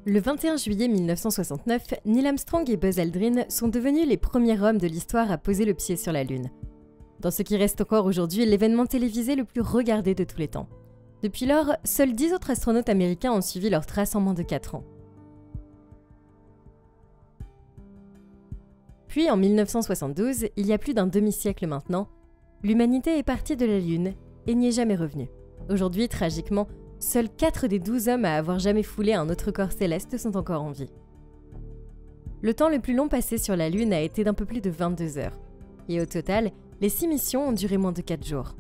Le 21 juillet 1969, Neil Armstrong et Buzz Aldrin sont devenus les premiers hommes de l'histoire à poser le pied sur la Lune. Dans ce qui reste encore aujourd'hui l'événement télévisé le plus regardé de tous les temps. Depuis lors, seuls 10 autres astronautes américains ont suivi leurs traces en moins de 4 ans. Puis en 1972, il y a plus d'un demi-siècle maintenant, l'humanité est partie de la Lune et n'y est jamais revenue. Aujourd'hui, tragiquement, seuls 4 des 12 hommes à avoir jamais foulé un autre corps céleste sont encore en vie. Le temps le plus long passé sur la Lune a été d'un peu plus de 22 heures. Et au total, les 6 missions ont duré moins de 4 jours.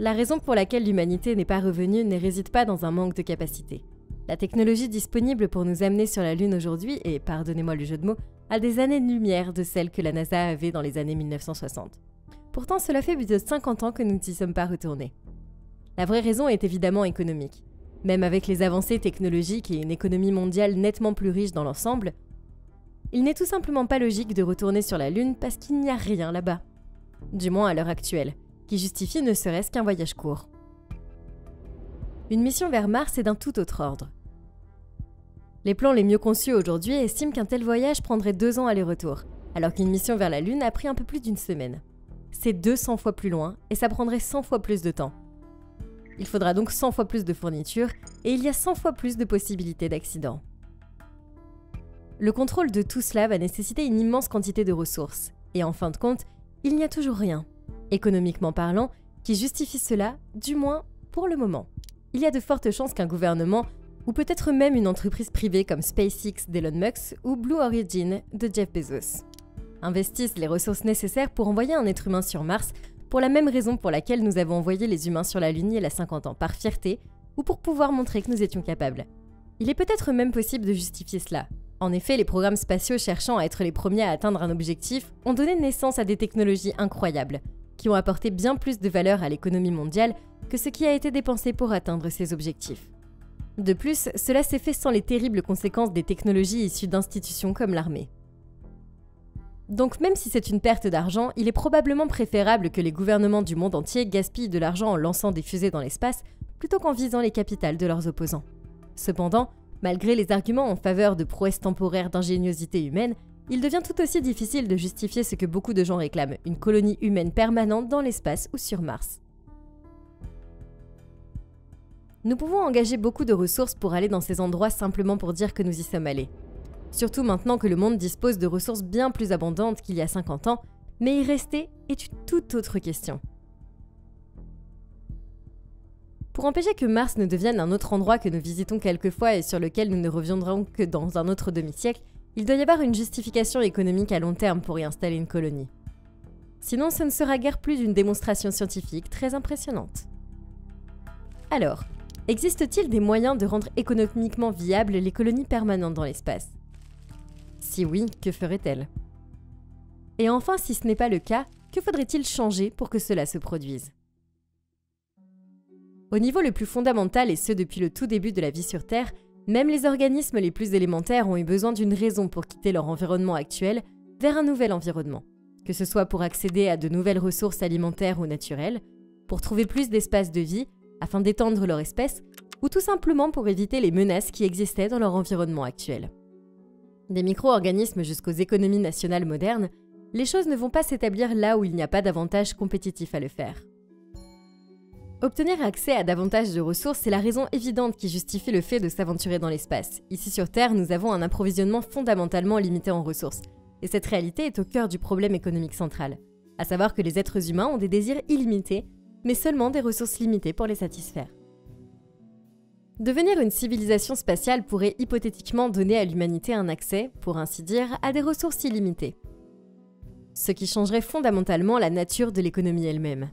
La raison pour laquelle l'humanité n'est pas revenue ne réside pas dans un manque de capacité. La technologie disponible pour nous amener sur la Lune aujourd'hui est, pardonnez-moi le jeu de mots, à des années-lumière de celle que la NASA avait dans les années 1960. Pourtant, cela fait plus de 50 ans que nous n'y sommes pas retournés. La vraie raison est évidemment économique. Même avec les avancées technologiques et une économie mondiale nettement plus riche dans l'ensemble, il n'est tout simplement pas logique de retourner sur la Lune parce qu'il n'y a rien là-bas. Du moins à l'heure actuelle, qui justifie ne serait-ce qu'un voyage court. Une mission vers Mars est d'un tout autre ordre. Les plans les mieux conçus aujourd'hui estiment qu'un tel voyage prendrait 2 ans aller-retour, alors qu'une mission vers la Lune a pris un peu plus d'une semaine. C'est 200 fois plus loin et ça prendrait 100 fois plus de temps. Il faudra donc 100 fois plus de fournitures et il y a 100 fois plus de possibilités d'accidents. Le contrôle de tout cela va nécessiter une immense quantité de ressources. Et en fin de compte, il n'y a toujours rien, économiquement parlant, qui justifie cela, du moins pour le moment. Il y a de fortes chances qu'un gouvernement, ou peut-être même une entreprise privée comme SpaceX d'Elon Musk ou Blue Origin de Jeff Bezos, investissent les ressources nécessaires pour envoyer un être humain sur Mars, pour la même raison pour laquelle nous avons envoyé les humains sur la Lune il y a 50 ans, par fierté, ou pour pouvoir montrer que nous étions capables. Il est peut-être même possible de justifier cela. En effet, les programmes spatiaux cherchant à être les premiers à atteindre un objectif ont donné naissance à des technologies incroyables, qui ont apporté bien plus de valeur à l'économie mondiale que ce qui a été dépensé pour atteindre ces objectifs. De plus, cela s'est fait sans les terribles conséquences des technologies issues d'institutions comme l'armée. Donc même si c'est une perte d'argent, il est probablement préférable que les gouvernements du monde entier gaspillent de l'argent en lançant des fusées dans l'espace plutôt qu'en visant les capitales de leurs opposants. Cependant, malgré les arguments en faveur de prouesses temporaires d'ingéniosité humaine, il devient tout aussi difficile de justifier ce que beaucoup de gens réclament, une colonie humaine permanente dans l'espace ou sur Mars. Nous pouvons engager beaucoup de ressources pour aller dans ces endroits simplement pour dire que nous y sommes allés. Surtout maintenant que le monde dispose de ressources bien plus abondantes qu'il y a 50 ans, mais y rester est une toute autre question. Pour empêcher que Mars ne devienne un autre endroit que nous visitons quelquefois et sur lequel nous ne reviendrons que dans un autre demi-siècle, il doit y avoir une justification économique à long terme pour y installer une colonie. Sinon, ce ne sera guère plus d'une démonstration scientifique très impressionnante. Alors, existe-t-il des moyens de rendre économiquement viables les colonies permanentes dans l'espace ? Si oui, que ferait-elle ? Et enfin, si ce n'est pas le cas, que faudrait-il changer pour que cela se produise ? Au niveau le plus fondamental, et ce depuis le tout début de la vie sur Terre, même les organismes les plus élémentaires ont eu besoin d'une raison pour quitter leur environnement actuel vers un nouvel environnement. Que ce soit pour accéder à de nouvelles ressources alimentaires ou naturelles, pour trouver plus d'espace de vie, afin d'étendre leur espèce, ou tout simplement pour éviter les menaces qui existaient dans leur environnement actuel. Des micro-organismes jusqu'aux économies nationales modernes, les choses ne vont pas s'établir là où il n'y a pas d'avantage compétitif à le faire. Obtenir accès à davantage de ressources, c'est la raison évidente qui justifie le fait de s'aventurer dans l'espace. Ici sur Terre, nous avons un approvisionnement fondamentalement limité en ressources. Et cette réalité est au cœur du problème économique central. À savoir que les êtres humains ont des désirs illimités, mais seulement des ressources limitées pour les satisfaire. Devenir une civilisation spatiale pourrait hypothétiquement donner à l'humanité un accès, pour ainsi dire, à des ressources illimitées. Ce qui changerait fondamentalement la nature de l'économie elle-même.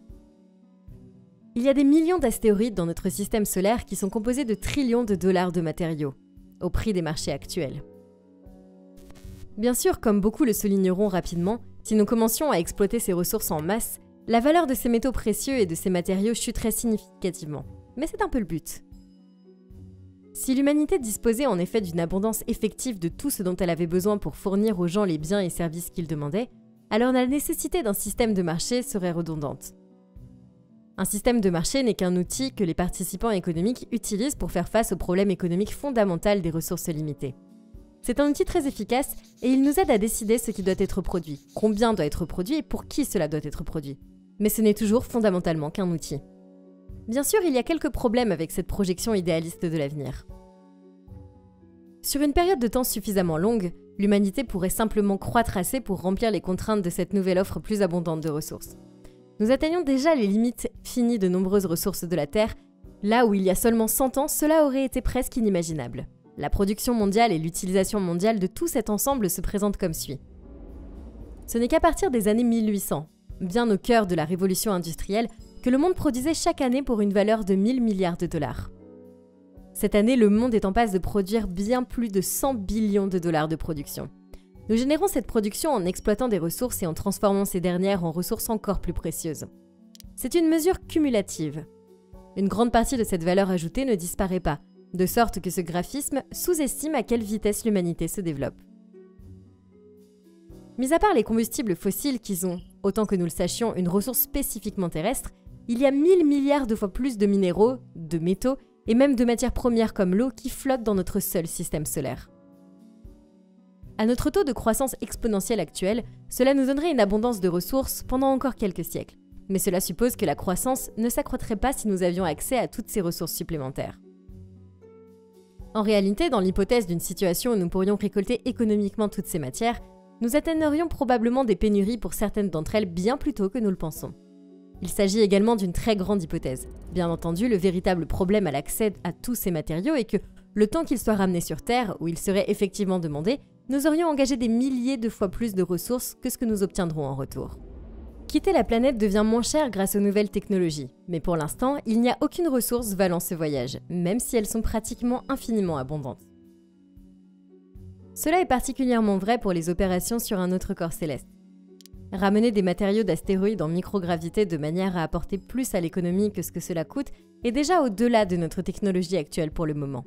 Il y a des millions d'astéroïdes dans notre système solaire qui sont composés de trillions de dollars de matériaux, au prix des marchés actuels. Bien sûr, comme beaucoup le souligneront rapidement, si nous commencions à exploiter ces ressources en masse, la valeur de ces métaux précieux et de ces matériaux chuterait significativement. Mais c'est un peu le but. Si l'humanité disposait en effet d'une abondance effective de tout ce dont elle avait besoin pour fournir aux gens les biens et services qu'ils demandaient, alors la nécessité d'un système de marché serait redondante. Un système de marché n'est qu'un outil que les participants économiques utilisent pour faire face au problème économique fondamental des ressources limitées. C'est un outil très efficace et il nous aide à décider ce qui doit être produit, combien doit être produit et pour qui cela doit être produit. Mais ce n'est toujours fondamentalement qu'un outil. Bien sûr, il y a quelques problèmes avec cette projection idéaliste de l'avenir. Sur une période de temps suffisamment longue, l'humanité pourrait simplement croître assez pour remplir les contraintes de cette nouvelle offre plus abondante de ressources. Nous atteignons déjà les limites finies de nombreuses ressources de la Terre, là où il y a seulement 100 ans, cela aurait été presque inimaginable. La production mondiale et l'utilisation mondiale de tout cet ensemble se présentent comme suit. Ce n'est qu'à partir des années 1800, bien au cœur de la révolution industrielle, que le monde produisait chaque année pour une valeur de 1000 milliards de dollars. Cette année, le monde est en passe de produire bien plus de 100 billions de dollars de production. Nous générons cette production en exploitant des ressources et en transformant ces dernières en ressources encore plus précieuses. C'est une mesure cumulative. Une grande partie de cette valeur ajoutée ne disparaît pas, de sorte que ce graphisme sous-estime à quelle vitesse l'humanité se développe. Mis à part les combustibles fossiles qui sont, autant que nous le sachions, une ressource spécifiquement terrestre, il y a 1000 milliards de fois plus de minéraux, de métaux et même de matières premières comme l'eau qui flottent dans notre seul système solaire. À notre taux de croissance exponentielle actuel, cela nous donnerait une abondance de ressources pendant encore quelques siècles. Mais cela suppose que la croissance ne s'accroîtrait pas si nous avions accès à toutes ces ressources supplémentaires. En réalité, dans l'hypothèse d'une situation où nous pourrions récolter économiquement toutes ces matières, nous atteignerions probablement des pénuries pour certaines d'entre elles bien plus tôt que nous le pensons. Il s'agit également d'une très grande hypothèse. Bien entendu, le véritable problème à l'accès à tous ces matériaux est que, le temps qu'ils soient ramenés sur Terre, où ils seraient effectivement demandés, nous aurions engagé des milliers de fois plus de ressources que ce que nous obtiendrons en retour. Quitter la planète devient moins cher grâce aux nouvelles technologies, mais pour l'instant, il n'y a aucune ressource valant ce voyage, même si elles sont pratiquement infiniment abondantes. Cela est particulièrement vrai pour les opérations sur un autre corps céleste. Ramener des matériaux d'astéroïdes en microgravité de manière à apporter plus à l'économie que ce que cela coûte est déjà au-delà de notre technologie actuelle pour le moment.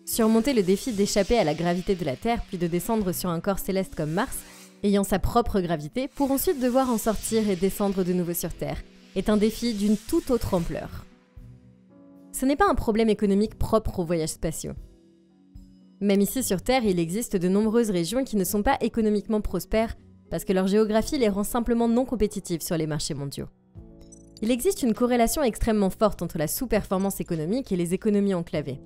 Surmonter le défi d'échapper à la gravité de la Terre puis de descendre sur un corps céleste comme Mars, ayant sa propre gravité, pour ensuite devoir en sortir et descendre de nouveau sur Terre, est un défi d'une toute autre ampleur. Ce n'est pas un problème économique propre aux voyages spatiaux. Même ici sur Terre, il existe de nombreuses régions qui ne sont pas économiquement prospères parce que leur géographie les rend simplement non compétitives sur les marchés mondiaux. Il existe une corrélation extrêmement forte entre la sous-performance économique et les économies enclavées.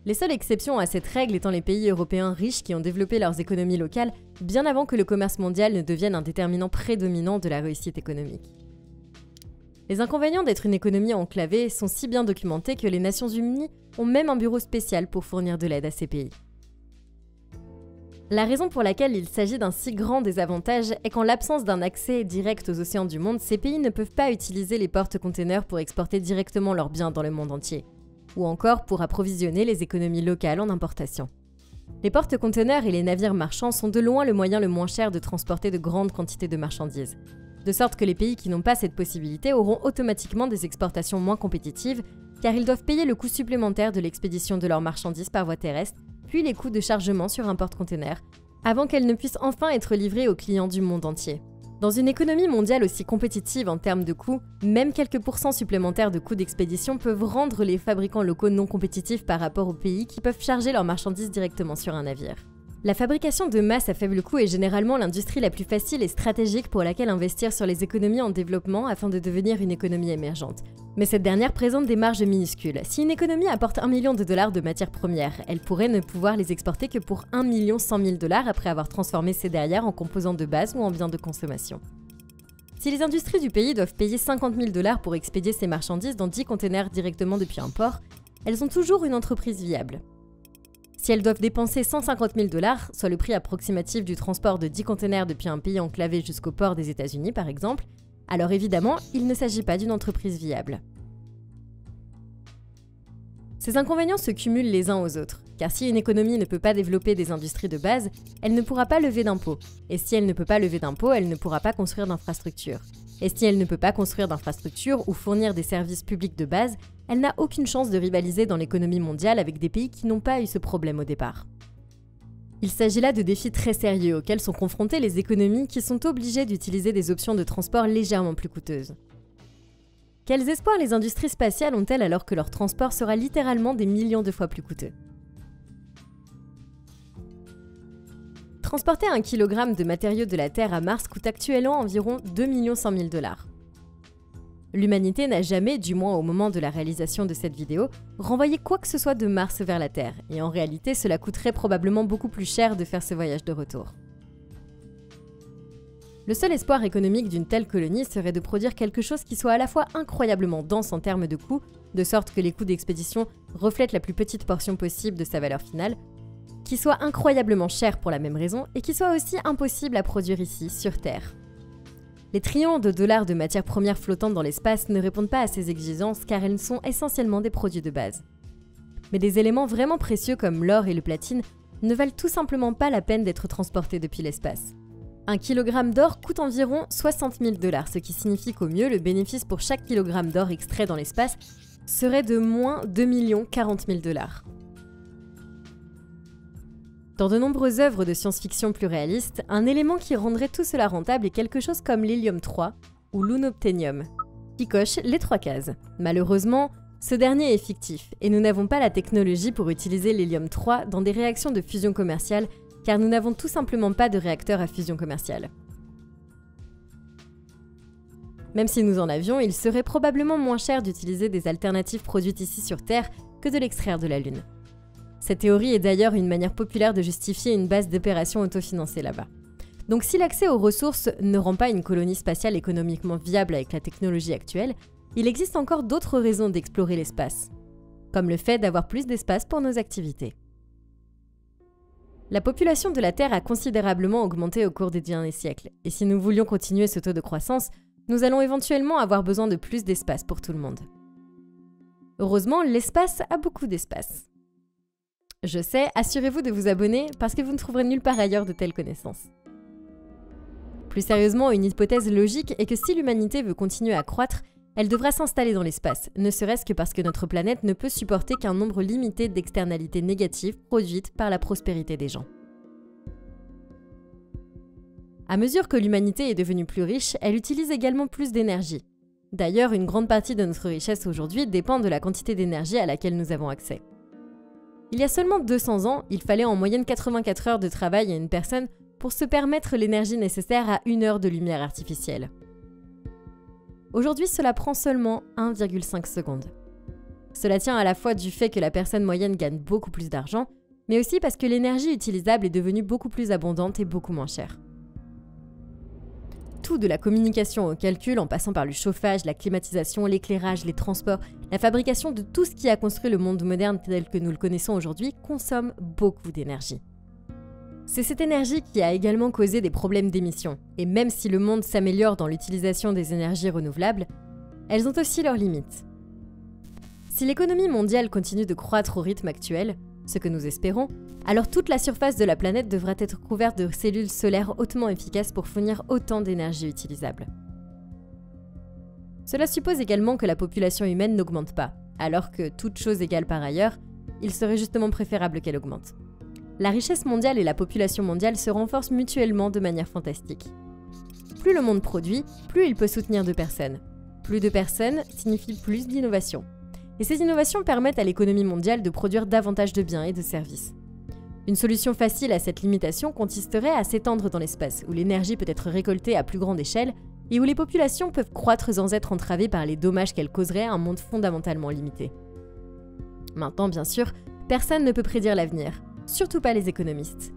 Les seules exceptions à cette règle étant les pays européens riches qui ont développé leurs économies locales bien avant que le commerce mondial ne devienne un déterminant prédominant de la réussite économique. Les inconvénients d'être une économie enclavée sont si bien documentés que les Nations Unies ont même un bureau spécial pour fournir de l'aide à ces pays. La raison pour laquelle il s'agit d'un si grand désavantage est qu'en l'absence d'un accès direct aux océans du monde, ces pays ne peuvent pas utiliser les porte-containers pour exporter directement leurs biens dans le monde entier, ou encore pour approvisionner les économies locales en importation. Les porte-containers et les navires marchands sont de loin le moyen le moins cher de transporter de grandes quantités de marchandises, de sorte que les pays qui n'ont pas cette possibilité auront automatiquement des exportations moins compétitives, car ils doivent payer le coût supplémentaire de l'expédition de leurs marchandises par voie terrestre, puis les coûts de chargement sur un porte-container, avant qu'elles ne puissent enfin être livrées aux clients du monde entier. Dans une économie mondiale aussi compétitive en termes de coûts, même quelques pourcents supplémentaires de coûts d'expédition peuvent rendre les fabricants locaux non compétitifs par rapport aux pays qui peuvent charger leurs marchandises directement sur un navire. La fabrication de masse à faible coût est généralement l'industrie la plus facile et stratégique pour laquelle investir sur les économies en développement afin de devenir une économie émergente. Mais cette dernière présente des marges minuscules. Si une économie apporte 1 million de dollars de matières premières, elle pourrait ne pouvoir les exporter que pour 1 100 000 dollars après avoir transformé ces derrière en composants de base ou en biens de consommation. Si les industries du pays doivent payer 50 000 dollars pour expédier ces marchandises dans 10 containers directement depuis un port, elles ont toujours une entreprise viable. Si elles doivent dépenser 150 000 dollars, soit le prix approximatif du transport de 10 containers depuis un pays enclavé jusqu'au port des États-Unis par exemple, alors évidemment, il ne s'agit pas d'une entreprise viable. Ces inconvénients se cumulent les uns aux autres, car si une économie ne peut pas développer des industries de base, elle ne pourra pas lever d'impôts, et si elle ne peut pas lever d'impôts, elle ne pourra pas construire d'infrastructures. Et si elle ne peut pas construire d'infrastructures ou fournir des services publics de base, elle n'a aucune chance de rivaliser dans l'économie mondiale avec des pays qui n'ont pas eu ce problème au départ. Il s'agit là de défis très sérieux auxquels sont confrontées les économies qui sont obligées d'utiliser des options de transport légèrement plus coûteuses. Quels espoirs les industries spatiales ont-elles alors que leur transport sera littéralement des millions de fois plus coûteux? Transporter 1 kg de matériaux de la Terre à Mars coûte actuellement environ 2 100 000 $. L'humanité n'a jamais, du moins au moment de la réalisation de cette vidéo, renvoyé quoi que ce soit de Mars vers la Terre, et en réalité cela coûterait probablement beaucoup plus cher de faire ce voyage de retour. Le seul espoir économique d'une telle colonie serait de produire quelque chose qui soit à la fois incroyablement dense en termes de coûts, de sorte que les coûts d'expédition reflètent la plus petite portion possible de sa valeur finale, qui soit incroyablement cher pour la même raison et qui soit aussi impossible à produire ici, sur Terre. Les trillions de dollars de matières premières flottantes dans l'espace ne répondent pas à ces exigences car elles sont essentiellement des produits de base. Mais des éléments vraiment précieux comme l'or et le platine ne valent tout simplement pas la peine d'être transportés depuis l'espace. 1 kg d'or coûte environ 60 000 $, ce qui signifie qu'au mieux, le bénéfice pour chaque kilogramme d'or extrait dans l'espace serait de moins 2 040 000 $. Dans de nombreuses œuvres de science-fiction plus réalistes, un élément qui rendrait tout cela rentable est quelque chose comme l'hélium-3 ou l'unobtainium, qui coche les 3 cases. Malheureusement, ce dernier est fictif et nous n'avons pas la technologie pour utiliser l'hélium-3 dans des réactions de fusion commerciale car nous n'avons tout simplement pas de réacteur à fusion commerciale. Même si nous en avions, il serait probablement moins cher d'utiliser des alternatives produites ici sur Terre que de l'extraire de la Lune. Cette théorie est d'ailleurs une manière populaire de justifier une base d'opération autofinancée là-bas. Donc si l'accès aux ressources ne rend pas une colonie spatiale économiquement viable avec la technologie actuelle, il existe encore d'autres raisons d'explorer l'espace, comme le fait d'avoir plus d'espace pour nos activités. La population de la Terre a considérablement augmenté au cours des derniers siècles, et si nous voulions continuer ce taux de croissance, nous allons éventuellement avoir besoin de plus d'espace pour tout le monde. Heureusement, l'espace a beaucoup d'espace. Je sais, assurez-vous de vous abonner parce que vous ne trouverez nulle part ailleurs de telles connaissances. Plus sérieusement, une hypothèse logique est que si l'humanité veut continuer à croître, elle devra s'installer dans l'espace, ne serait-ce que parce que notre planète ne peut supporter qu'un nombre limité d'externalités négatives produites par la prospérité des gens. À mesure que l'humanité est devenue plus riche, elle utilise également plus d'énergie. D'ailleurs, une grande partie de notre richesse aujourd'hui dépend de la quantité d'énergie à laquelle nous avons accès. Il y a seulement 200 ans, il fallait en moyenne 84 heures de travail à une personne pour se permettre l'énergie nécessaire à 1 heure de lumière artificielle. Aujourd'hui, cela prend seulement 1,5 secondes. Cela tient à la fois du fait que la personne moyenne gagne beaucoup plus d'argent, mais aussi parce que l'énergie utilisable est devenue beaucoup plus abondante et beaucoup moins chère. Tout, de la communication au calcul, en passant par le chauffage, la climatisation, l'éclairage, les transports, la fabrication de tout ce qui a construit le monde moderne tel que nous le connaissons aujourd'hui, consomme beaucoup d'énergie. C'est cette énergie qui a également causé des problèmes d'émissions, et même si le monde s'améliore dans l'utilisation des énergies renouvelables, elles ont aussi leurs limites. Si l'économie mondiale continue de croître au rythme actuel, ce que nous espérons, alors toute la surface de la planète devra être couverte de cellules solaires hautement efficaces pour fournir autant d'énergie utilisable. Cela suppose également que la population humaine n'augmente pas, alors que, toute chose égale par ailleurs, il serait justement préférable qu'elle augmente. La richesse mondiale et la population mondiale se renforcent mutuellement de manière fantastique. Plus le monde produit, plus il peut soutenir de personnes. Plus de personnes signifie plus d'innovation. Et ces innovations permettent à l'économie mondiale de produire davantage de biens et de services. Une solution facile à cette limitation consisterait à s'étendre dans l'espace, où l'énergie peut être récoltée à plus grande échelle et où les populations peuvent croître sans être entravées par les dommages qu'elles causeraient à un monde fondamentalement limité. Maintenant, bien sûr, personne ne peut prédire l'avenir, surtout pas les économistes,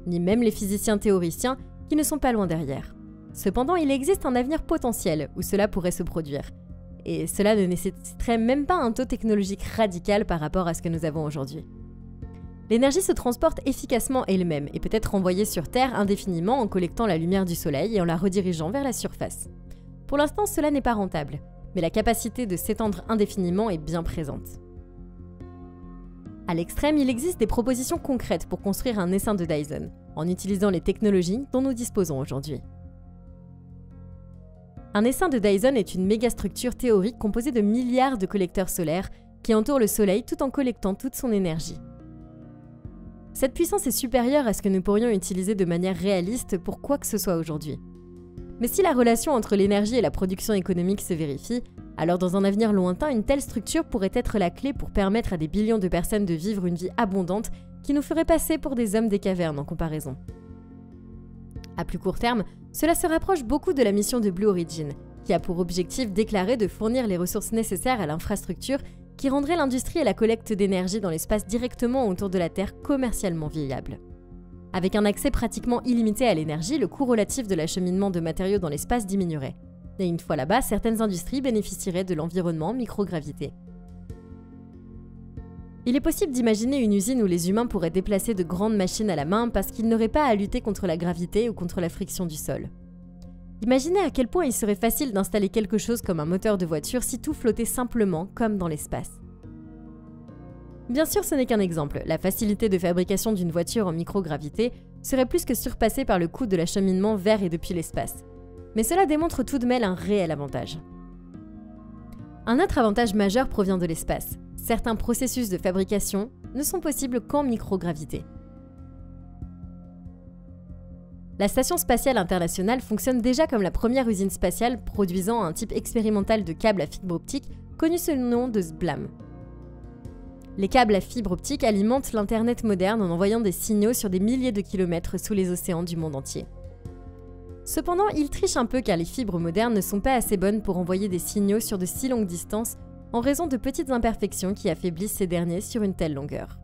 ni même les physiciens théoriciens qui ne sont pas loin derrière. Cependant, il existe un avenir potentiel où cela pourrait se produire, et cela ne nécessiterait même pas un taux technologique radical par rapport à ce que nous avons aujourd'hui. L'énergie se transporte efficacement elle-même et peut être envoyée sur Terre indéfiniment en collectant la lumière du Soleil et en la redirigeant vers la surface. Pour l'instant, cela n'est pas rentable, mais la capacité de s'étendre indéfiniment est bien présente. À l'extrême, il existe des propositions concrètes pour construire un essaim de Dyson, en utilisant les technologies dont nous disposons aujourd'hui. Un essaim de Dyson est une mégastructure théorique composée de milliards de collecteurs solaires qui entourent le Soleil tout en collectant toute son énergie. Cette puissance est supérieure à ce que nous pourrions utiliser de manière réaliste pour quoi que ce soit aujourd'hui. Mais si la relation entre l'énergie et la production économique se vérifie, Alors dans un avenir lointain, une telle structure pourrait être la clé pour permettre à des billions de personnes de vivre une vie abondante qui nous ferait passer pour des hommes des cavernes en comparaison. À plus court terme, cela se rapproche beaucoup de la mission de Blue Origin, qui a pour objectif déclaré de fournir les ressources nécessaires à l'infrastructure qui rendrait l'industrie et la collecte d'énergie dans l'espace directement autour de la Terre commercialement viables. Avec un accès pratiquement illimité à l'énergie, le coût relatif de l'acheminement de matériaux dans l'espace diminuerait. Et une fois là-bas, certaines industries bénéficieraient de l'environnement microgravité. Il est possible d'imaginer une usine où les humains pourraient déplacer de grandes machines à la main parce qu'ils n'auraient pas à lutter contre la gravité ou contre la friction du sol. Imaginez à quel point il serait facile d'installer quelque chose comme un moteur de voiture si tout flottait simplement comme dans l'espace. Bien sûr, ce n'est qu'un exemple. La facilité de fabrication d'une voiture en microgravité serait plus que surpassée par le coût de l'acheminement vers et depuis l'espace. Mais cela démontre tout de même un réel avantage. Un autre avantage majeur provient de l'espace. Certains processus de fabrication ne sont possibles qu'en microgravité. La Station spatiale internationale fonctionne déjà comme la première usine spatiale produisant un type expérimental de câble à fibre optique connu sous le nom de SBLAM. Les câbles à fibre optique alimentent l'Internet moderne en envoyant des signaux sur des milliers de kilomètres sous les océans du monde entier. Cependant, ils trichent un peu car les fibres modernes ne sont pas assez bonnes pour envoyer des signaux sur de si longues distances en raison de petites imperfections qui affaiblissent ces derniers sur une telle longueur.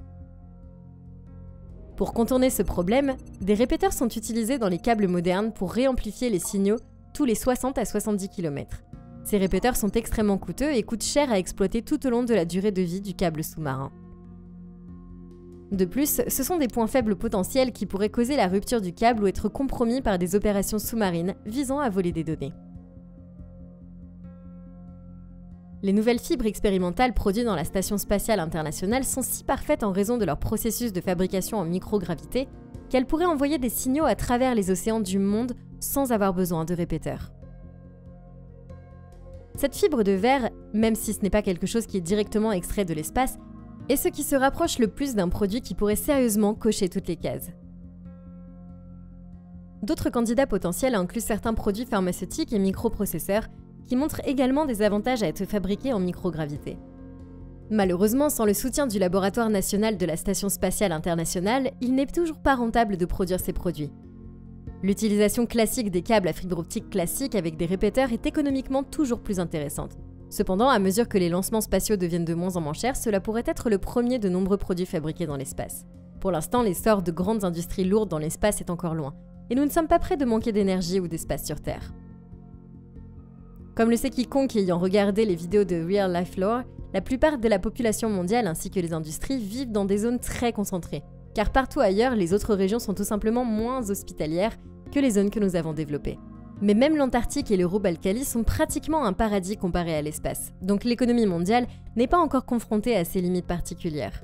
Pour contourner ce problème, des répéteurs sont utilisés dans les câbles modernes pour réamplifier les signaux tous les 60 à 70 km. Ces répéteurs sont extrêmement coûteux et coûtent cher à exploiter tout au long de la durée de vie du câble sous-marin. De plus, ce sont des points faibles potentiels qui pourraient causer la rupture du câble ou être compromis par des opérations sous-marines visant à voler des données. Les nouvelles fibres expérimentales produites dans la Station spatiale internationale sont si parfaites en raison de leur processus de fabrication en microgravité qu'elles pourraient envoyer des signaux à travers les océans du monde sans avoir besoin de répéteurs. Cette fibre de verre, même si ce n'est pas quelque chose qui est directement extrait de l'espace, est ce qui se rapproche le plus d'un produit qui pourrait sérieusement cocher toutes les cases. D'autres candidats potentiels incluent certains produits pharmaceutiques et microprocesseurs qui montrent également des avantages à être fabriqués en microgravité. Malheureusement, sans le soutien du Laboratoire national de la Station spatiale internationale, il n'est toujours pas rentable de produire ces produits. L'utilisation classique des câbles à fibre optique classiques avec des répéteurs est économiquement toujours plus intéressante. Cependant, à mesure que les lancements spatiaux deviennent de moins en moins chers, cela pourrait être le premier de nombreux produits fabriqués dans l'espace. Pour l'instant, l'essor de grandes industries lourdes dans l'espace est encore loin, et nous ne sommes pas près de manquer d'énergie ou d'espace sur Terre. Comme le sait quiconque ayant regardé les vidéos de Real Life Lore, la plupart de la population mondiale ainsi que les industries vivent dans des zones très concentrées, car partout ailleurs, les autres régions sont tout simplement moins hospitalières que les zones que nous avons développées. Mais même l'Antarctique et l'Euro-Balkany sont pratiquement un paradis comparé à l'espace, donc l'économie mondiale n'est pas encore confrontée à ces limites particulières.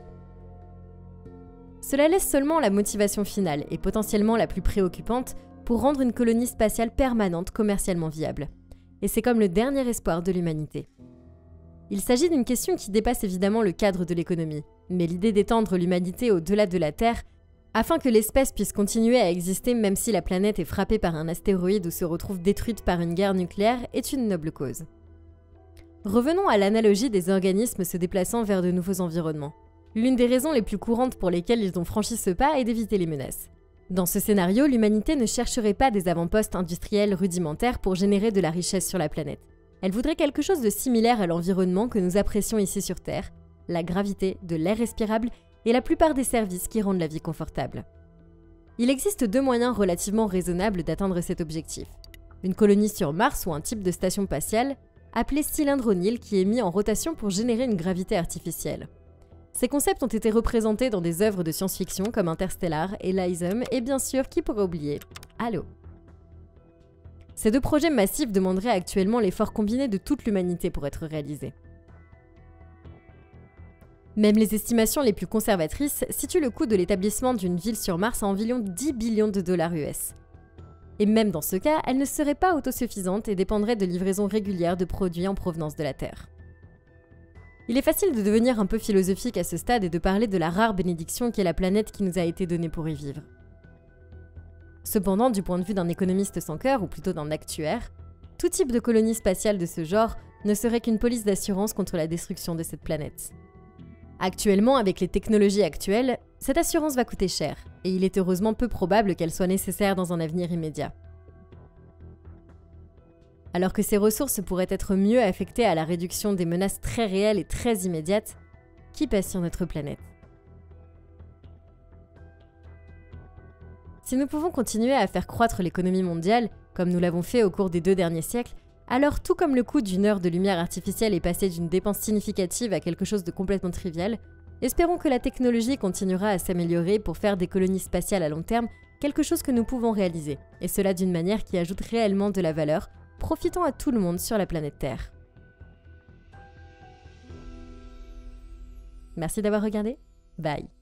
Cela laisse seulement la motivation finale, et potentiellement la plus préoccupante, pour rendre une colonie spatiale permanente commercialement viable. Et c'est comme le dernier espoir de l'humanité. Il s'agit d'une question qui dépasse évidemment le cadre de l'économie, mais l'idée d'étendre l'humanité au-delà de la Terre afin que l'espèce puisse continuer à exister même si la planète est frappée par un astéroïde ou se retrouve détruite par une guerre nucléaire est une noble cause. Revenons à l'analogie des organismes se déplaçant vers de nouveaux environnements. L'une des raisons les plus courantes pour lesquelles ils ont franchi ce pas est d'éviter les menaces. Dans ce scénario, l'humanité ne chercherait pas des avant-postes industriels rudimentaires pour générer de la richesse sur la planète. Elle voudrait quelque chose de similaire à l'environnement que nous apprécions ici sur Terre, la gravité, de l'air respirable et la plupart des services qui rendent la vie confortable. Il existe deux moyens relativement raisonnables d'atteindre cet objectif. Une colonie sur Mars ou un type de station spatiale, appelé cylindre O'Neill qui est mis en rotation pour générer une gravité artificielle. Ces concepts ont été représentés dans des œuvres de science-fiction comme Interstellar, Elysium et bien sûr, qui pourrait oublier, Halo. Ces deux projets massifs demanderaient actuellement l'effort combiné de toute l'humanité pour être réalisés. Même les estimations les plus conservatrices situent le coût de l'établissement d'une ville sur Mars à environ 10 billions de dollars US. Et même dans ce cas, elle ne serait pas autosuffisante et dépendrait de livraisons régulières de produits en provenance de la Terre. Il est facile de devenir un peu philosophique à ce stade et de parler de la rare bénédiction qu'est la planète qui nous a été donnée pour y vivre. Cependant, du point de vue d'un économiste sans cœur, ou plutôt d'un actuaire, tout type de colonie spatiale de ce genre ne serait qu'une police d'assurance contre la destruction de cette planète. Actuellement, avec les technologies actuelles, cette assurance va coûter cher, et il est heureusement peu probable qu'elle soit nécessaire dans un avenir immédiat. Alors que ces ressources pourraient être mieux affectées à la réduction des menaces très réelles et très immédiates, qui pèsent sur notre planète. Si nous pouvons continuer à faire croître l'économie mondiale, comme nous l'avons fait au cours des 2 derniers siècles, alors tout comme le coût d'une heure de lumière artificielle est passé d'une dépense significative à quelque chose de complètement trivial, espérons que la technologie continuera à s'améliorer pour faire des colonies spatiales à long terme quelque chose que nous pouvons réaliser, et cela d'une manière qui ajoute réellement de la valeur, profitant à tout le monde sur la planète Terre. Merci d'avoir regardé. Bye.